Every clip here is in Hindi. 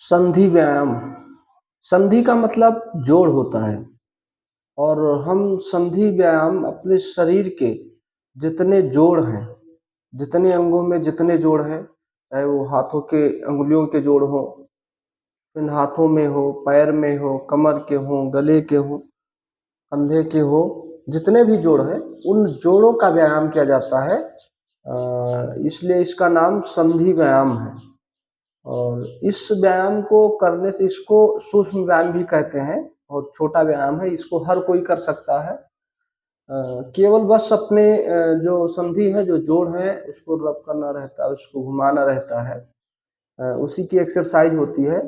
संधि व्यायाम। संधि का मतलब जोड़ होता है और हम संधि व्यायाम अपने शरीर के जितने जोड़ हैं, जितने अंगों में जितने जोड़ हैं, चाहे वो हाथों के अंगुलियों के जोड़ हों, फिर हाथों में हो, पैर में हो, कमर के हों, गले के हों, कंधे के हो, जितने भी जोड़ हैं उन जोड़ों का व्यायाम किया जाता है। इसलिए इसका नाम संधि व्यायाम है। और इस व्यायाम को करने से इसको सूक्ष्म व्यायाम भी कहते हैं और छोटा व्यायाम है, इसको हर कोई कर सकता है। केवल बस अपने जो संधि है, जो जोड़ है, उसको रब करना रहता है, उसको घुमाना रहता है। उसी की एक्सरसाइज होती है।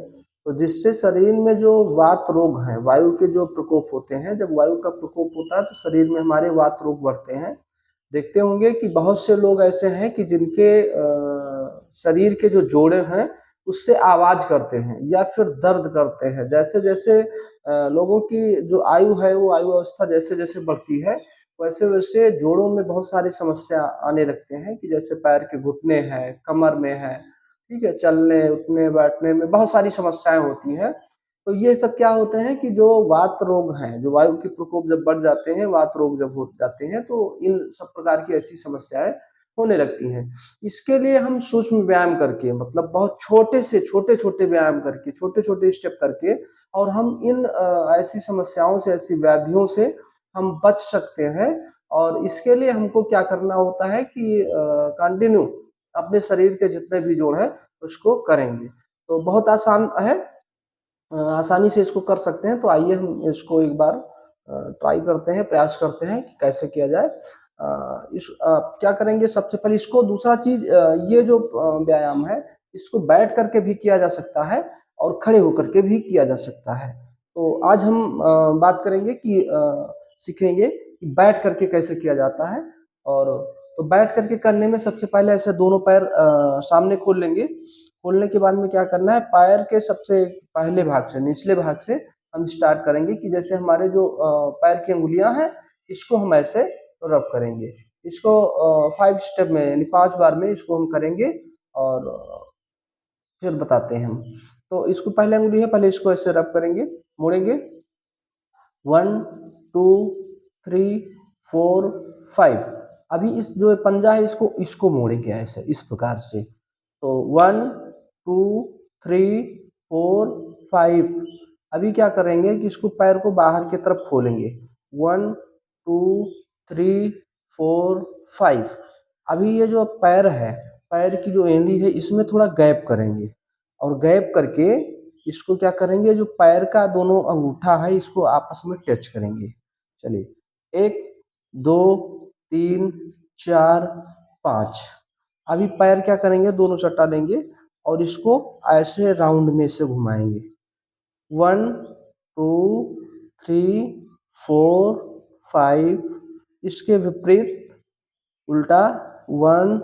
तो जिससे शरीर में जो वात रोग है, वायु के जो प्रकोप होते हैं, जब वायु का प्रकोप होता है तो शरीर में हमारे वात रोग बढ़ते हैं। देखते होंगे कि बहुत से लोग ऐसे हैं कि जिनके शरीर के जो जोड़े हैं उससे आवाज करते हैं या फिर दर्द करते हैं। जैसे जैसे लोगों की जो आयु है, वो आयु अवस्था जैसे जैसे बढ़ती है, वैसे वैसे जोड़ों में बहुत सारी समस्या आने लगते हैं कि जैसे पैर के घुटने हैं, कमर में है, ठीक है, चलने उठने बैठने में बहुत सारी समस्याएं होती हैं। तो ये सब क्या होते हैं कि जो वात रोग हैं, जो वायु के प्रकोप जब बढ़ जाते हैं, वात रोग जब हो जाते हैं, तो इन सब प्रकार की ऐसी समस्याएं होने लगती हैं। इसके लिए हम सूक्ष्म व्यायाम करके, मतलब बहुत छोटे से छोटे छोटे व्यायाम करके, छोटे छोटे स्टेप करके, और हम इन ऐसी समस्याओं से, ऐसी व्याधियों से हम बच सकते हैं। और इसके लिए हमको क्या करना होता है कि कंटिन्यू अपने शरीर के जितने भी जोड़ हैं उसको करेंगे। तो बहुत आसान है, आसानी से इसको कर सकते हैं। तो आइए हम इसको एक बार ट्राई करते हैं, प्रयास करते हैं कि कैसे किया जाए। क्या करेंगे, सबसे पहले इसको, दूसरा चीज, ये जो व्यायाम है इसको बैठ करके भी किया जा सकता है और खड़े होकर के भी किया जा सकता है। तो आज हम बात करेंगे कि सीखेंगे कि बैठ करके कैसे किया जाता है। और तो बैठ करके करने में सबसे पहले ऐसे दोनों पैर सामने खोल लेंगे। खोलने के बाद में क्या करना है, पैर के सबसे पहले भाग से, निचले भाग से हम स्टार्ट करेंगे कि जैसे हमारे जो पैर की अंगुलियां हैं, इसको हम ऐसे रब करेंगे। इसको 5 स्टेप में, यानी 5 बार में इसको हम करेंगे और फिर बताते हैं हम। तो इसको पहले अंगुली है, पहले इसको ऐसे रब करेंगे, मोड़ेंगे। 1 2 3 4 5। अभी इस जो पंजा है, इसको इसको मोड़ेंगे ऐसे, इस प्रकार से। तो 1 2 3 4 5। अभी क्या करेंगे कि इसको पैर को बाहर की तरफ खोलेंगे। 1 2 3 4 5। अभी ये जो पैर है, पैर की जो एंडी है, इसमें थोड़ा गैप करेंगे और गैप करके इसको क्या करेंगे, जो पैर का दोनों अंगूठा है इसको आपस में टच करेंगे। चलिए, 1 2 3 4 5। अभी पैर क्या करेंगे, दोनों चट्टा लेंगे और इसको ऐसे राउंड में से घुमाएंगे। 1 2 3 4 5। इसके विपरीत उल्टा 1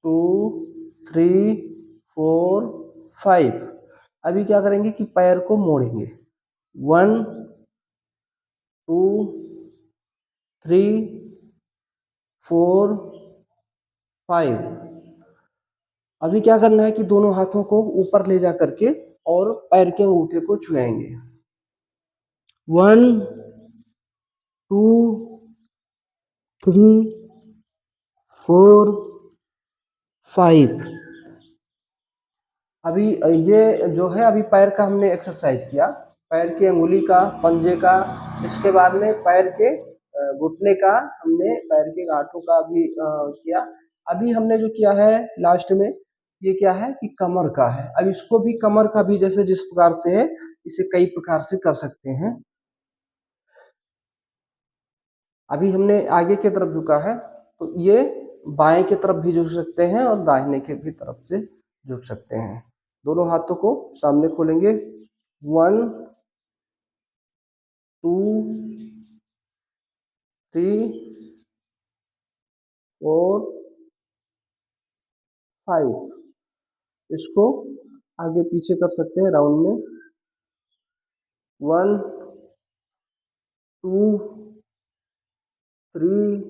2 3 4 5। अभी क्या करेंगे कि पैर को मोड़ेंगे। 1 2 3 4 5। अभी क्या करना है कि दोनों हाथों को ऊपर ले जा करके और पैर के अंगूठे को छुएंगे। 1 2 3 4 5। अभी ये जो है, अभी पैर का हमने एक्सरसाइज किया, पैर की अंगुली का, पंजे का। इसके बाद में पैर के घुटने का, हमने पैर के गांठों का भी किया। अभी हमने जो किया है लास्ट में, ये क्या है कि कमर का है। अब इसको भी, कमर का भी जैसे जिस प्रकार से है, इसे कई प्रकार से कर सकते हैं। अभी हमने आगे की तरफ झुका है, तो ये बाएं की तरफ भी झुक सकते हैं और दाहिने के भी तरफ से झुक सकते हैं। दोनों हाथों को सामने खोलेंगे। 1 2 3 4 5। इसको आगे पीछे कर सकते हैं राउंड में। 1 2 3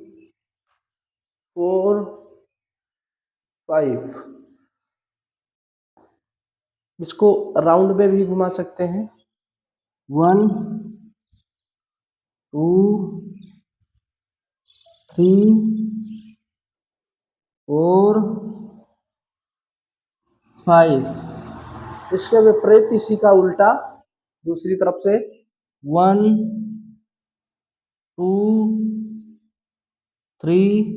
4 5। इसको राउंड में भी घुमा सकते हैं। 1 2 3 4 5। इसके विपरीत इसी का उल्टा दूसरी तरफ से 1 2 3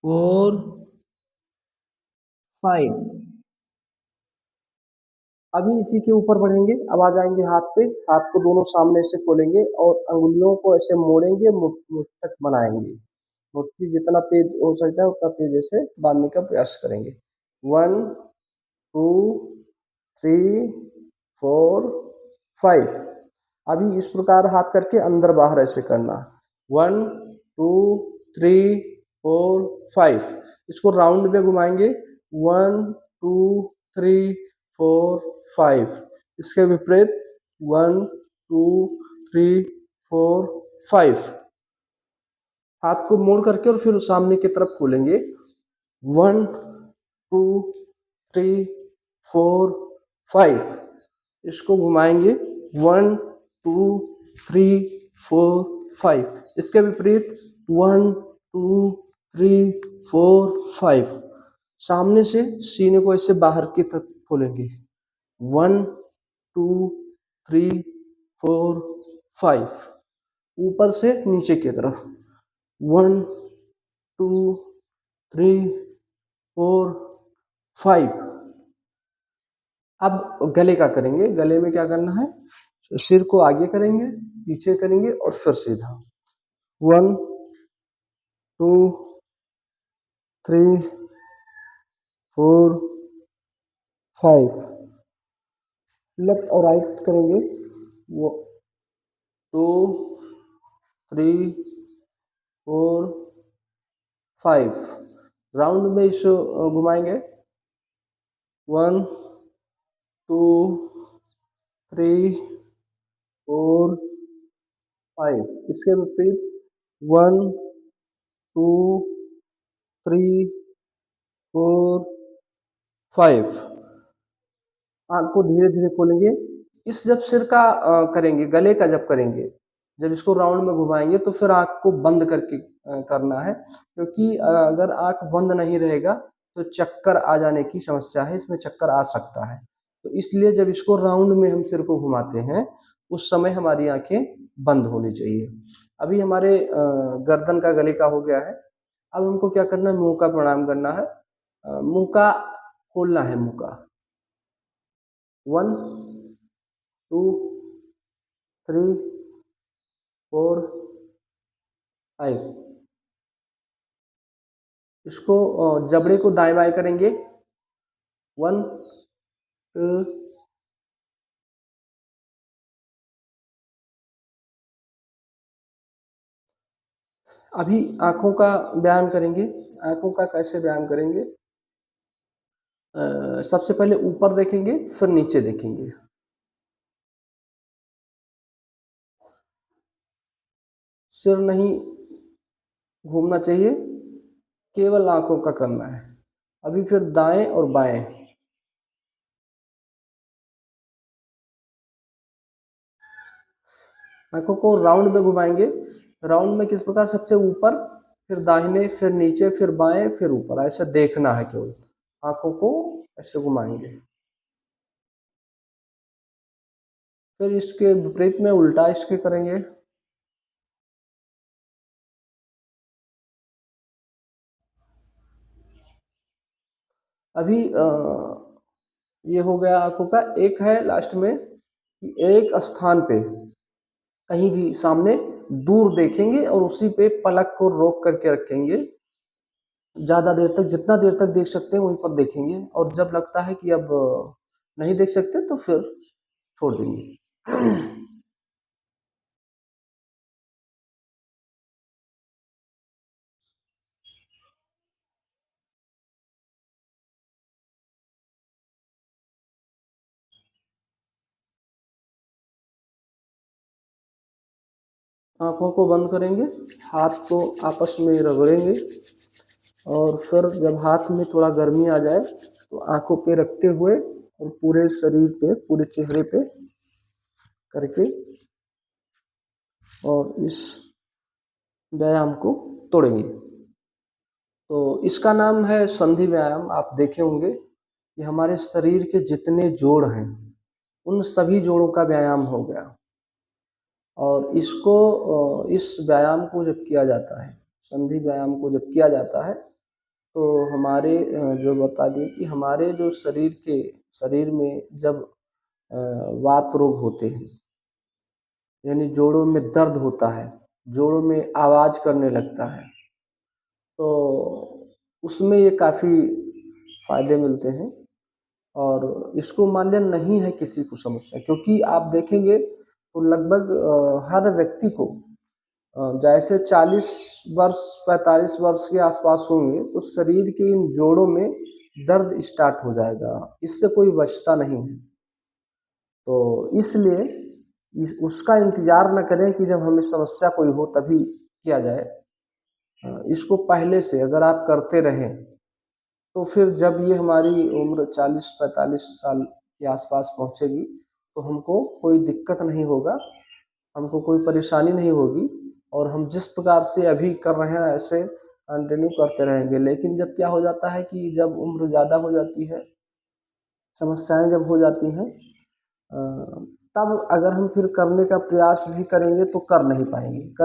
4 5। अभी इसी के ऊपर बढ़ेंगे, अब आ जाएंगे हाथ पे। हाथ को दोनों सामने से खोलेंगे और अंगुलियों को ऐसे मोड़ेंगे, मुट्ठक बनाएंगे। मुट्ठी जितना तेज हो सकता है उतना तेज ऐसे बांधने का प्रयास करेंगे। 1 2 3 4 5। अभी इस प्रकार हाथ करके अंदर बाहर ऐसे करना। 1 2 3 4 5। इसको राउंड में घुमाएंगे। 1 2 3 4 5। इसके विपरीत 1 2 3 4 5। हाथ को मोड़ करके और फिर सामने की तरफ खोलेंगे। 1 2 3 4 5। इसको घुमाएंगे। 1 2 3 4 5। इसके विपरीत 1 2 3 4 5। सामने से सीने को ऐसे बाहर की तरफ खोलेंगे। 1 2 3 4 5। ऊपर से नीचे की तरफ 1 2 3 4 5। अब गले का करेंगे। गले में क्या करना है, सिर को आगे करेंगे, पीछे करेंगे और फिर सीधा। 1 2 3 4 5। लेफ्ट और राइट करेंगे। 2 3 4 5। राउंड में इसे घुमाएंगे। 1 2 3 4 5। इसके विपरीत 1 2 3 4 5। आंख को धीरे धीरे खोलेंगे। इस जब सिर का करेंगे, गले का जब करेंगे, जब इसको राउंड में घुमाएंगे तो फिर आंख को बंद करके करना है, क्योंकि अगर आंख बंद नहीं रहेगा तो चक्कर आ जाने की समस्या है, इसमें चक्कर आ सकता है। तो इसलिए जब इसको राउंड में हम सिर को घुमाते हैं उस समय हमारी आंखें बंद होनी चाहिए। अभी हमारे गर्दन का गले का हो गया है। अब हमको क्या करना है, मुंह का प्राणायाम करना है। मुंह का खोलना है। मुंह का 1 2 3 4 5। इसको जबड़े को दाएं बाएं करेंगे। 1 2। अभी आंखों का व्यायाम करेंगे। आंखों का कैसे व्यायाम करेंगे, सबसे पहले ऊपर देखेंगे फिर नीचे देखेंगे। सिर नहीं घूमना चाहिए, केवल आंखों का करना है। अभी फिर दाएं और बाएं। आंखों को राउंड में घुमाएंगे। राउंड में किस प्रकार, सबसे ऊपर फिर दाहिने फिर नीचे फिर बाएं फिर ऊपर, ऐसा देखना है केवल। आंखों को ऐसे घुमाएंगे। फिर इसके विपरीत में उल्टा इसके करेंगे। अभी ये हो गया आंखों का। एक है लास्ट में कि एक स्थान पे कहीं भी सामने दूर देखेंगे और उसी पे पलक को रोक करके रखेंगे। ज़्यादा देर तक, जितना देर तक देख सकते हैं वहीं पर देखेंगे, और जब लगता है कि अब नहीं देख सकते तो फिर छोड़ देंगे। आंखों को बंद करेंगे, हाथ को आपस में रगड़ेंगे और फिर जब हाथ में थोड़ा गर्मी आ जाए तो आंखों पे रखते हुए और पूरे शरीर पे, पूरे चेहरे पे करके और इस व्यायाम को तोड़ेंगे। तो इसका नाम है संधि व्यायाम। आप देखे होंगे कि हमारे शरीर के जितने जोड़ हैं उन सभी जोड़ों का व्यायाम हो गया। और इसको इस व्यायाम को जब किया जाता है, संधि व्यायाम को जब किया जाता है, तो हमारे जो बता दें कि हमारे जो शरीर में जब वात रोग होते हैं, यानी जोड़ों में दर्द होता है, जोड़ों में आवाज करने लगता है, तो उसमें ये काफ़ी फायदे मिलते हैं। और इसको मान्य नहीं है किसी को समस्या, क्योंकि आप देखेंगे तो लगभग हर व्यक्ति को जैसे 40 वर्ष 45 वर्ष के आसपास होंगे तो शरीर के इन जोड़ों में दर्द स्टार्ट हो जाएगा, इससे कोई बचता नहीं है। तो इसलिए उसका इंतजार न करें कि जब हमें समस्या कोई हो तभी किया जाए। इसको पहले से अगर आप करते रहें तो फिर जब ये हमारी उम्र 40-45 साल के आसपास पहुंचेगी तो हमको कोई दिक्कत नहीं होगा, हमको कोई परेशानी नहीं होगी और हम जिस प्रकार से अभी कर रहे हैं ऐसे कंटिन्यू करते रहेंगे। लेकिन जब क्या हो जाता है कि जब उम्र ज़्यादा हो जाती है, समस्याएं जब हो जाती हैं, तब अगर हम फिर करने का प्रयास भी करेंगे तो कर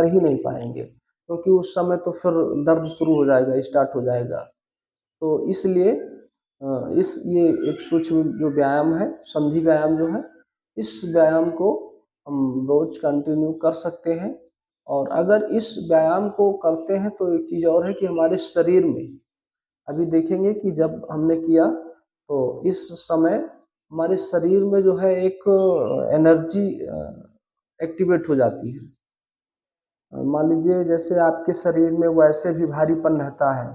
ही नहीं पाएंगे, क्योंकि उस समय तो फिर दर्द शुरू हो जाएगा, स्टार्ट हो जाएगा। तो इसलिए ये एक सूक्ष्म जो व्यायाम है, संधि व्यायाम जो है, इस व्यायाम को हम रोज कंटिन्यू कर सकते हैं। और अगर इस व्यायाम को करते हैं तो एक चीज़ और है कि हमारे शरीर में, अभी देखेंगे कि जब हमने किया तो इस समय हमारे शरीर में जो है एक एनर्जी एक्टिवेट हो जाती है। मान लीजिए जैसे आपके शरीर में वैसे भी भारीपन रहता है,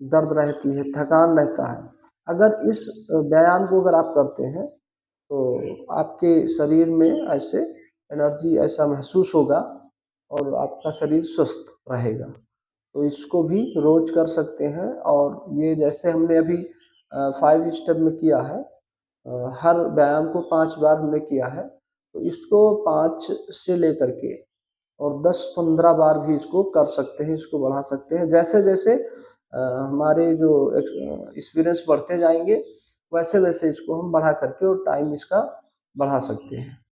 दर्द रहती है, थकान रहता है। अगर इस व्यायाम को अगर आप करते हैं तो आपके शरीर में ऐसे एनर्जी ऐसा महसूस होगा और आपका शरीर स्वस्थ रहेगा। तो इसको भी रोज कर सकते हैं। और ये जैसे हमने अभी 5 स्टेप में किया है, हर व्यायाम को 5 बार हमने किया है, तो इसको 5 से लेकर के और 10-15 बार भी इसको कर सकते हैं, इसको बढ़ा सकते हैं। जैसे-जैसे हमारे जो एक्सपीरियंस बढ़ते जाएँगे, वैसे-वैसे इसको हम बढ़ा करके और टाइम इसका बढ़ा सकते हैं।